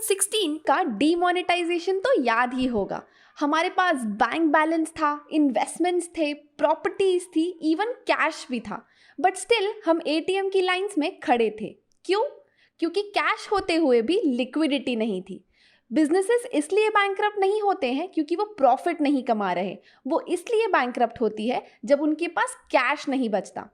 2016 का डीमोनेटाइजेशन तो याद ही होगा। हमारे पास बैंक बैलेंस था, इन्वेस्टमेंट्स थे, प्रॉपर्टीज थी, इवन कैश भी था, बट स्टिल हम एटीएम की लाइंस में खड़े थे। क्यों? क्योंकि कैश होते हुए भी लिक्विडिटी नहीं थी। बिजनेसेस इसलिए बैंकरप्ट नहीं होते हैं क्योंकि वो प्रॉफिट नहीं कमा रहे, वो इसलिए बैंकरप्ट होती है जब उनके पास कैश नहीं बचता।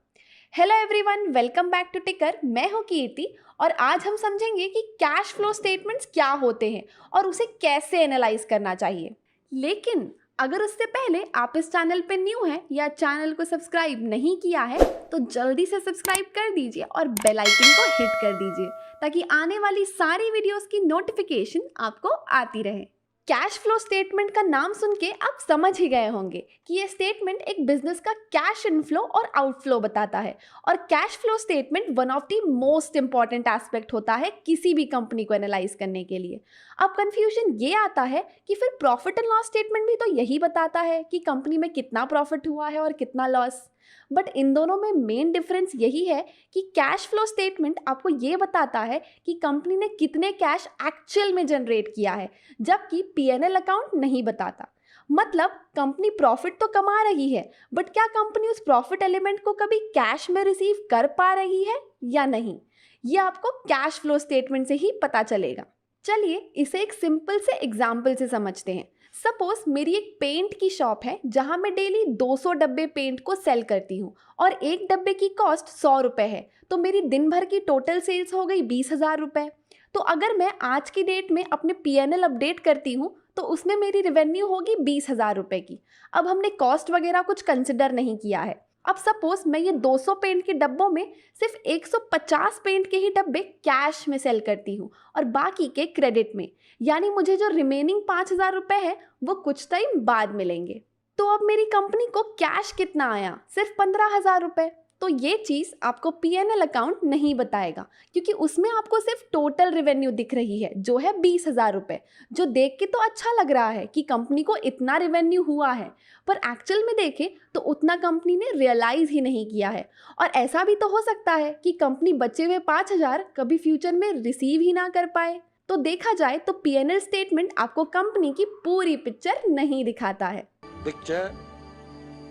Hello everyone, welcome back to Ticker. मैं हूं कीर्ति और आज हम समझेंगे कि कैश फ्लो स्टेटमेंट्स क्या होते हैं और उसे कैसे एनालाइज करना चाहिए। लेकिन अगर उससे पहले आप इस चैनल पे न्यू हैं या चैनल को सब्सक्राइब नहीं किया है तो जल्दी से सब्सक्राइब कर दीजिए और बेल आइकन को हिट कर दीजिए ताकि आने वाली सारी वीडियोस की नोटिफिकेशन आपको आती रहे। कैश फ्लो स्टेटमेंट का नाम सुन के आप समझ ही गए होंगे कि ये स्टेटमेंट एक बिजनेस का कैश इनफ्लो और आउटफ्लो बताता है और cash flow statement one of the most important aspect होता है किसी भी कंपनी को एनालाइज करने के लिए। अब कंफ्यूजन ये आता है कि फिर प्रॉफिट एंड लॉस स्टेटमेंट भी तो यही बताता है कि कंपनी में कितना प्रॉफिट हुआ है और कितना लॉस, बट इन दोनों में मेन डिफरेंस यही है कि कैश फ्लो स्टेटमेंट आपको ये बताता है कि कंपनी ने कितने कैश एक्चुअल में जनरेट किया है, जबकि पीएनएल अकाउंट नहीं बताता। मतलब कंपनी प्रॉफिट तो कमा रही है, बट क्या कंपनी उस प्रॉफिट एलिमेंट को कभी कैश में रिसीव कर पा रही है या नहीं, ये आपको कैश फ्लो स्टेटमेंट से ही पता चलेगा। चलिए इसे एक सिंपल से एग्जाम्पल से समझते हैं। सपोज मेरी एक पेंट की शॉप है जहां मैं डेली 200 डब्बे पेंट को सेल करती हूँ और एक डब्बे की कॉस्ट 100 रुपये है, तो मेरी दिन भर की टोटल सेल्स हो गई 20,000 रुपये। तो अगर मैं आज की डेट में अपने पीएनएल अपडेट करती हूँ तो उसमें मेरी रेवेन्यू होगी 20,000 रुपये की। अब हमने कॉस्ट वगैरह कुछ कंसिडर नहीं किया है। अब सपोज मैं ये 200 पेंट के डब्बों में सिर्फ 150 पेंट के ही डब्बे कैश में सेल करती हूँ और बाकी के क्रेडिट में, यानी मुझे जो रिमेनिंग 5,000 रुपये है वो कुछ टाइम बाद मिलेंगे। तो अब मेरी कंपनी को कैश कितना आया? सिर्फ 15,000 रुपये। तो ये चीज़ आपको पीएनएल अकाउंट नहीं बताएगा क्योंकि उसमें आपको सिर्फ टोटल रेवेन्यू दिख रही है जो है 20,000 रुपये, जो देख के तो अच्छा लग रहा है कि कंपनी को इतना रेवेन्यू हुआ है, पर एक्चुअल में देखें तो उतना कंपनी ने रियलाइज़ ही नहीं किया है। और ऐसा भी तो हो सकता है कि कंपनी बचे हुए 5,000 कभी फ्यूचर में रिसीव ही ना कर पाए। तो देखा जाए तो पीएनएल स्टेटमेंट आपको कंपनी की पूरी पिक्चर नहीं दिखाता है। पिक्चर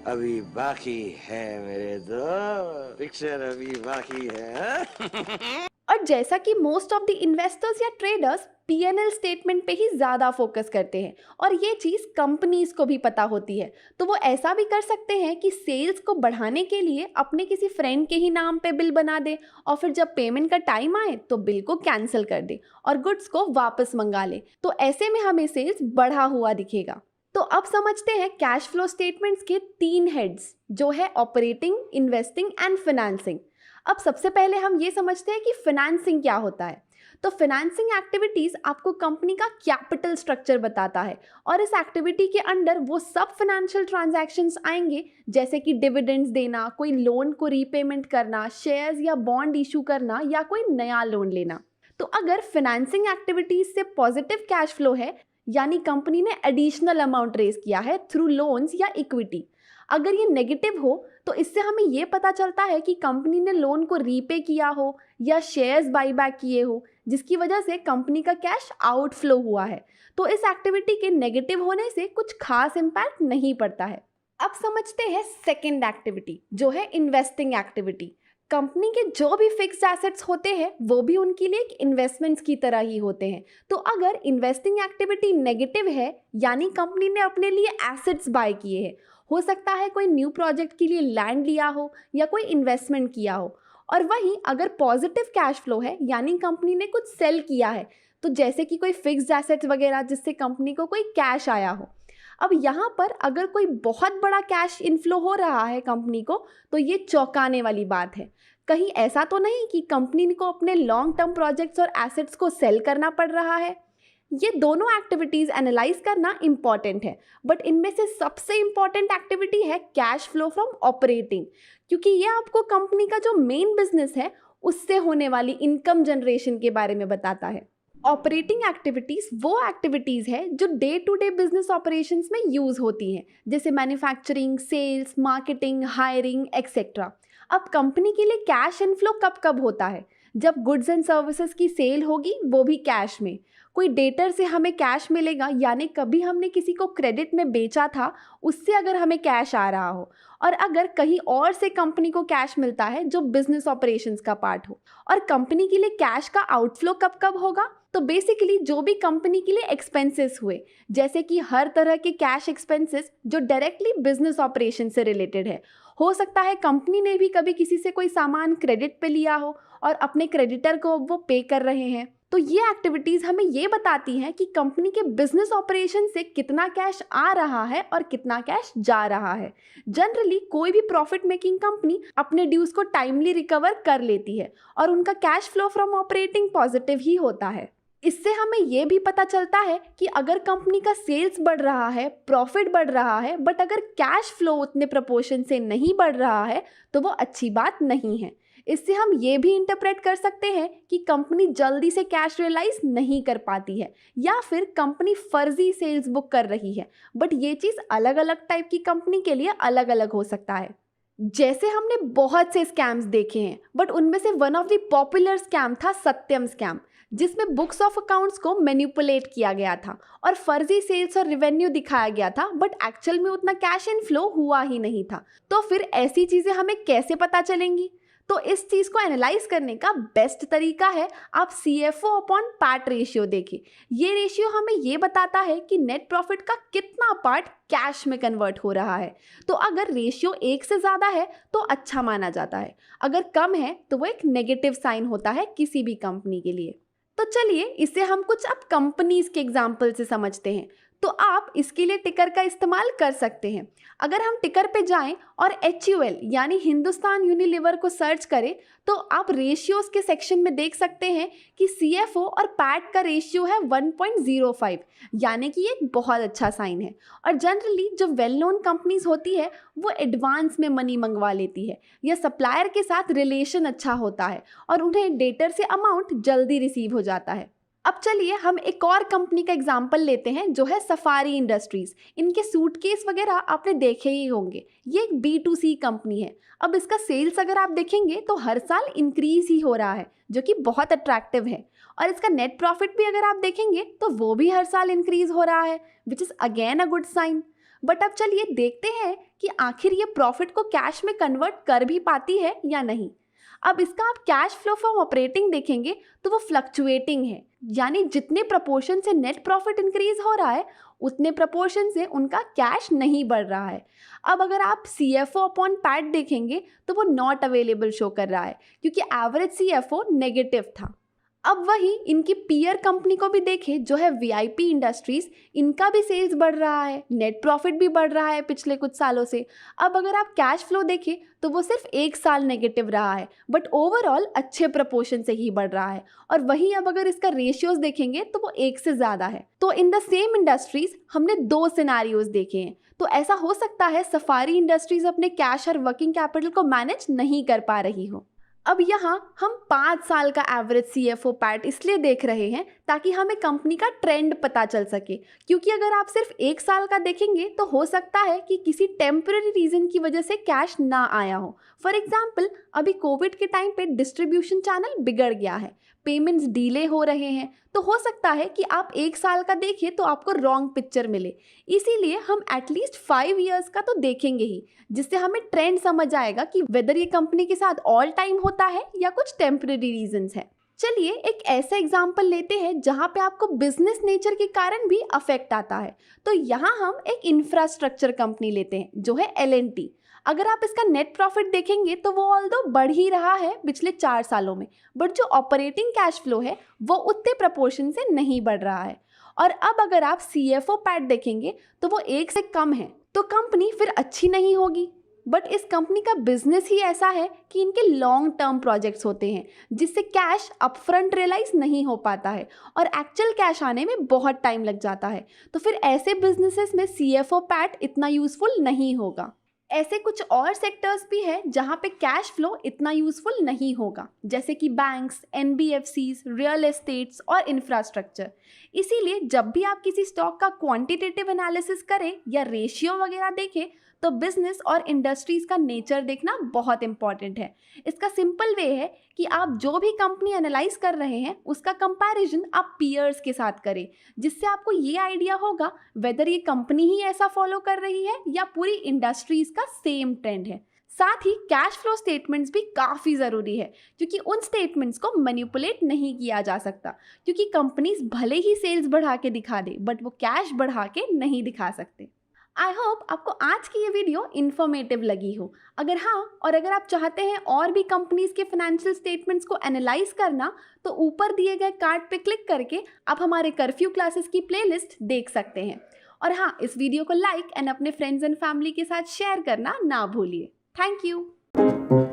अभी बाकी है मेरे दोस्त, पिक्चर अभी बाकी है। और जैसा कि मोस्ट ऑफ द इन्वेस्टर्स या ट्रेडर्स पीएनएल स्टेटमेंट पे ही ज़्यादा फोकस करते हैं और ये चीज़ कंपनीज को भी पता होती है, तो वो ऐसा भी कर सकते हैं कि सेल्स को बढ़ाने के लिए अपने किसी फ्रेंड के ही नाम पे बिल बना दे और फिर जब पेमेंट का टाइम आए तो बिल को कैंसिल कर दे और गुड्स को वापस मंगा ले। तो ऐसे में हमें सेल्स बढ़ा हुआ दिखेगा। तो अब समझते हैं कैश फ्लो स्टेटमेंट्स के 3 हेड्स, जो है ऑपरेटिंग, इन्वेस्टिंग एंड फाइनेंसिंग। अब सबसे पहले हम ये समझते हैं कि फाइनेंसिंग क्या होता है। तो फाइनेंसिंग एक्टिविटीज़ आपको कंपनी का कैपिटल स्ट्रक्चर बताता है और इस एक्टिविटी के अंडर वो सब फाइनेंशियल ट्रांजैक्शंस आएंगे जैसे कि डिविडेंड्स देना, कोई लोन को रीपेमेंट करना, शेयर्स या बॉन्ड इशू करना या कोई नया लोन लेना। तो अगर फाइनेंसिंग एक्टिविटीज़ से पॉजिटिव कैश फ्लो है, यानी कंपनी ने एडिशनल अमाउंट रेज किया है थ्रू लोन्स या इक्विटी, अगर ये नेगेटिव हो तो इससे हमें ये पता चलता है कि कंपनी ने लोन को रीपे किया हो या शेयर्स बाईबैक किए हो, जिसकी वजह से कंपनी का कैश आउटफ्लो हुआ है। तो इस एक्टिविटी के नेगेटिव होने से कुछ खास इम्पैक्ट नहीं पड़ता है। अब समझते हैं सेकेंड एक्टिविटी, जो है इन्वेस्टिंग एक्टिविटी। कंपनी के जो भी फिक्स्ड एसेट्स होते हैं वो भी उनके लिए एक इन्वेस्टमेंट्स की तरह ही होते हैं। तो अगर इन्वेस्टिंग एक्टिविटी नेगेटिव है, यानी कंपनी ने अपने लिए एसेट्स बाय किए हैं, हो सकता है कोई न्यू प्रोजेक्ट के लिए लैंड लिया हो या कोई इन्वेस्टमेंट किया हो। और वहीं अगर पॉजिटिव कैश फ्लो है, यानी कंपनी ने कुछ सेल किया है, तो जैसे कि कोई फिक्स्ड एसेट्स वगैरह जिससे कंपनी को कोई कैश आया हो। अब यहाँ पर अगर कोई बहुत बड़ा कैश इनफ्लो हो रहा है कंपनी को, तो ये चौंकाने वाली बात है। कहीं ऐसा तो नहीं कि कंपनी को अपने लॉन्ग टर्म प्रोजेक्ट्स और एसेट्स को सेल करना पड़ रहा है। ये दोनों एक्टिविटीज़ एनालाइज करना इम्पॉर्टेंट है, बट इनमें से सबसे इम्पॉर्टेंट एक्टिविटी है कैश फ्लो फ्रॉम ऑपरेटिंग, क्योंकि ये आपको कंपनी का जो मेन बिजनेस है उससे होने वाली इनकम जनरेशन के बारे में बताता है। ऑपरेटिंग एक्टिविटीज़ वो एक्टिविटीज़ है जो day to day business operations में यूज़ होती हैं, जैसे manufacturing, sales, marketing, hiring etcetera. अब कंपनी के लिए कैश इनफ्लो कब कब होता है? जब गुड्स एंड सर्विसेज की सेल होगी, वो भी कैश में, कोई डेटर से हमें कैश मिलेगा, यानी कभी हमने किसी को क्रेडिट में बेचा था, उससे अगर हमें कैश आ रहा हो, और अगर कहीं और से कंपनी को कैश मिलता है जो बिजनेस ऑपरेशंस का पार्ट हो। और कंपनी के लिए कैश का आउटफ्लो कब कब होगा? तो बेसिकली जो भी कंपनी के लिए एक्सपेंसेस हुए, जैसे कि हर तरह के कैश एक्सपेंसेस जो डायरेक्टली बिजनेस ऑपरेशन से रिलेटेड है। हो सकता है कंपनी ने भी कभी किसी से कोई सामान क्रेडिट पे लिया हो और अपने क्रेडिटर को वो पे कर रहे हैं। तो ये एक्टिविटीज हमें ये बताती हैं कि कंपनी के बिजनेस ऑपरेशन से कितना कैश आ रहा है और कितना कैश जा रहा है। जनरली कोई भी प्रॉफिट मेकिंग कंपनी अपने ड्यूज को टाइमली रिकवर कर लेती है और उनका cash flow from operating positive ही होता है। इससे हमें ये भी पता चलता है कि अगर कंपनी का सेल्स बढ़ रहा है, प्रॉफिट बढ़ रहा है, बट अगर कैश फ्लो उतने प्रपोर्शन से नहीं बढ़ रहा है तो वो अच्छी बात नहीं है। इससे हम ये भी इंटरप्रेट कर सकते हैं कि कंपनी जल्दी से कैश रियलाइज नहीं कर पाती है, या फिर कंपनी फर्जी सेल्स बुक कर रही है। बट ये चीज़ अलग अलग टाइप की कंपनी के लिए अलग अलग हो सकता है। जैसे हमने बहुत से स्कैम्स देखे हैं, बट उनमें से one of the popular scam था सत्यम स्कैम, जिसमें बुक्स ऑफ अकाउंट्स को मैनिपुलेट किया गया था और फर्जी सेल्स और रेवेन्यू दिखाया गया था, बट एक्चुअल में उतना कैश इनफ्लो हुआ ही नहीं था। तो फिर ऐसी चीज़ें हमें कैसे पता चलेंगी? तो इस चीज़ को एनालाइज करने का बेस्ट तरीका है आप CFO अपॉन पैट रेशियो देखें। ये रेशियो हमें ये बताता है कि नेट प्रॉफिट का कितना पार्ट कैश में कन्वर्ट हो रहा है। तो अगर रेशियो 1 से ज़्यादा है तो अच्छा माना जाता है, अगर कम है तो वो एक नेगेटिव साइन होता है किसी भी कंपनी के लिए। तो चलिए इसे हम कुछ अब कंपनीज के एग्जाम्पल से समझते हैं। तो आप इसके लिए टिकर का इस्तेमाल कर सकते हैं। अगर हम टिकर पे जाएं और HUL यानी हिंदुस्तान यूनिलीवर को सर्च करें तो आप रेशियोज के सेक्शन में देख सकते हैं कि CFO और पैट का रेशियो है 1.05, यानी कि ये बहुत अच्छा साइन है। और जनरली जो वेल नोन कंपनीज होती है वो एडवांस में मनी मंगवा लेती है, या सप्लायर के साथ रिलेशन अच्छा होता है और उन्हें डेटर से अमाउंट जल्दी रिसीव हो जाता है। अब चलिए हम एक और कंपनी का एग्जाम्पल लेते हैं जो है सफारी इंडस्ट्रीज। इनके सूटकेस वगैरह आपने देखे ही होंगे। ये एक B2C कंपनी है। अब इसका सेल्स अगर आप देखेंगे तो हर साल इंक्रीज ही हो रहा है, जो कि बहुत अट्रैक्टिव है। और इसका नेट प्रॉफिट भी अगर आप देखेंगे तो वो भी हर साल इंक्रीज हो रहा है, which is again a good sign. But अब चलिए देखते हैं कि आखिर ये प्रॉफिट को कैश में कन्वर्ट कर भी पाती है या नहीं। अब इसका आप कैश फ्लो फ्रॉम ऑपरेटिंग देखेंगे तो वो फ्लक्चुएटिंग है, यानी जितने प्रपोर्शन से नेट प्रॉफिट इंक्रीज हो रहा है उतने प्रपोर्शन से उनका कैश नहीं बढ़ रहा है। अब अगर आप CFO अपॉन पैट देखेंगे तो वो नॉट अवेलेबल शो कर रहा है, क्योंकि एवरेज CFO नेगेटिव था। अब वही इनकी पीयर कंपनी को भी देखें जो है VIP इंडस्ट्रीज, इनका भी सेल्स बढ़ रहा है, नेट प्रॉफिट भी बढ़ रहा है पिछले कुछ सालों से। अब अगर आप कैश फ्लो देखें तो वो सिर्फ 1 साल नेगेटिव रहा है, बट ओवरऑल अच्छे प्रपोर्शन से ही बढ़ रहा है। और वहीं अब अगर इसका रेशियोज देखेंगे तो वो 1 से ज़्यादा है। तो इन द सेम इंडस्ट्रीज हमने 2 सिनारियोज देखे हैं। तो ऐसा हो सकता है सफारी इंडस्ट्रीज अपने कैश और वर्किंग कैपिटल को मैनेज नहीं कर पा रही हो। अब यहाँ हम 5 साल का एवरेज CFO पैट इसलिए देख रहे हैं ताकि हमें कंपनी का ट्रेंड पता चल सके, क्योंकि अगर आप सिर्फ 1 साल का देखेंगे तो हो सकता है कि किसी टेम्पररी रीज़न की वजह से कैश ना आया हो। फॉर एग्जाम्पल अभी कोविड के टाइम पे डिस्ट्रीब्यूशन चैनल बिगड़ गया है, पेमेंट्स डिले हो रहे हैं, तो हो सकता है कि आप 1 साल का देखें तो आपको रॉन्ग पिक्चर मिले। इसीलिए हम एटलीस्ट 5 ईयर्स का तो देखेंगे ही, जिससे हमें ट्रेंड समझ आएगा कि वेदर ये कंपनी के साथ ऑल टाइम होता है या कुछ टेम्पररी रीजंस है। चलिए एक ऐसा एग्जाम्पल लेते हैं जहाँ पे आपको बिजनेस नेचर के कारण भी अफेक्ट आता है। तो यहाँ हम एक इंफ्रास्ट्रक्चर कंपनी लेते हैं जो है L&T। अगर आप इसका नेट प्रॉफिट देखेंगे तो वो ऑल्दो बढ़ ही रहा है पिछले 4 सालों में, बट जो ऑपरेटिंग कैश फ्लो है वो उतने प्रपोर्शन से नहीं बढ़ रहा है। और अब अगर आप CFO पैट देखेंगे तो वो 1 से कम है, तो कंपनी फिर अच्छी नहीं होगी। बट इस कंपनी का बिजनेस ही ऐसा है कि इनके लॉन्ग टर्म प्रोजेक्ट्स होते हैं, जिससे कैश अपफ्रंट रियलाइज नहीं हो पाता है और एक्चुअल कैश आने में बहुत टाइम लग जाता है। तो फिर ऐसे बिजनेसेस में CFO पैट इतना यूजफुल नहीं होगा। ऐसे कुछ और सेक्टर्स भी हैं जहाँ पे कैश फ्लो इतना यूजफुल नहीं होगा, जैसे कि बैंक्स, NBFCs, रियल एस्टेट्स और इंफ्रास्ट्रक्चर। इसीलिए जब भी आप किसी स्टॉक का क्वांटिटेटिव एनालिसिस करें या रेशियो वगैरह देखें तो बिजनेस और इंडस्ट्रीज का नेचर देखना बहुत इंपॉर्टेंट है। इसका सिंपल वे है कि आप जो भी कंपनी एनालाइज कर रहे हैं उसका कंपैरिजन आप पीयर्स के साथ करें, जिससे आपको ये आइडिया होगा वेदर ये कंपनी ही ऐसा फॉलो कर रही है या पूरी इंडस्ट्रीज का सेम ट्रेंड है। साथ ही कैश फ्लो स्टेटमेंट्स भी काफ़ी ज़रूरी है, क्योंकि उन स्टेटमेंट्स को मैनिपुलेट नहीं किया जा सकता, क्योंकि कंपनीज भले ही सेल्स बढ़ा के दिखा दे बट वो कैश बढ़ा के नहीं दिखा सकते। आई होप आपको आज की ये वीडियो इन्फॉर्मेटिव लगी हो। अगर हाँ, और अगर आप चाहते हैं और भी कंपनीज के फाइनेंशियल स्टेटमेंट्स को एनालाइज करना, तो ऊपर दिए गए कार्ड पे क्लिक करके आप हमारे कर्फ्यू क्लासेस की प्लेलिस्ट देख सकते हैं। और हाँ, इस वीडियो को लाइक एंड अपने फ्रेंड्स एंड फैमिली के साथ शेयर करना ना भूलिए। Thank you.